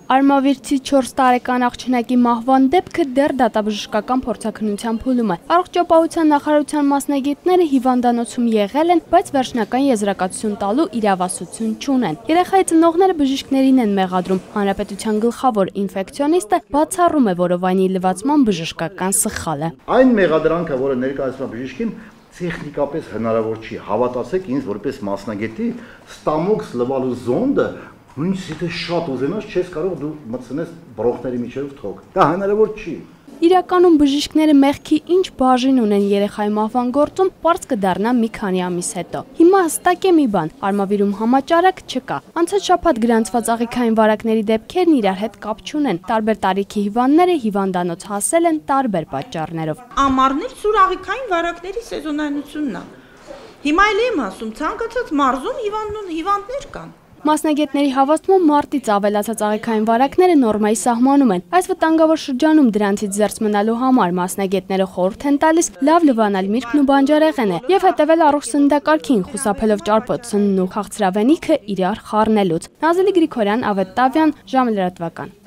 Արմավիրցի 4 տարեկան աղջնակի մահվան դեպքը դեռ դատաբժշկական փորձաքննության փուլում է։ Առողջապահության նախարարության մասնագետները հիվանդանոցում եղել են, բայց վերջնական եզրակացություն տալու իրավասություն չունեն։ Երեխայի ծնողները բժիշկներին են մեղադրում։ Հանրապետության գլխավոր ինֆեկցիոնիստը բացառում է որովայնի լվացման բժշկական սխալը։ Այն մեղադրանքը, որը ներկայացնում է բժիշկին, տեխնիկապես հնարավոր չի։ Հավատացեք ինձ, որպես մասնագետի, ստամոքս լվալու զոնդը նույնիսկ եթե շատ ուզենաս, չես կարող դու մտցնես բրոնխների միջև թոք։ Դա հնարավոր չի։ Իրականում բժիշկները մեղքի ինչ բաժին ունեն երեխայի մահվան գործում, պարզ կդառնա մի քանի ամիս հետո։ Հիմա հստակ է մի բան՝ արմավիրում համաճարակ չկա։ Անցած շաբաթ գրանցված աղիքային վարակների դեպքերն իրար հետ կապ չունեն։ Տարբեր տարիքի հիվանդները հիվանդանոց հասել են տարբեր պատճառներով։ Ամառներ սուր աղիքային վարակների սեզոնայնությունն է։ Հիմա էլ եմ ասում, ցանկացած մարզում հիվանդներ կան։ Մասնագետների հավաստմամբ մարտից ավելացած աղիքային վարակները նորմայի սահմանում են։ Այս վտանգավոր շրջանում դրանցից զերծ մնալու համար մասնագետները խորհուրդ են տալիս լավ լվանալ միրգն ու բանջարեղենը եւ հետեւել առողջ սննդակարգին, խուսափելով ճարպոտ սննդն ու քաղցրավենիքը իրար խառնելուց։ Նազելի Գրիգորյան, Ավետ Տավյան, ժամը լրատվական։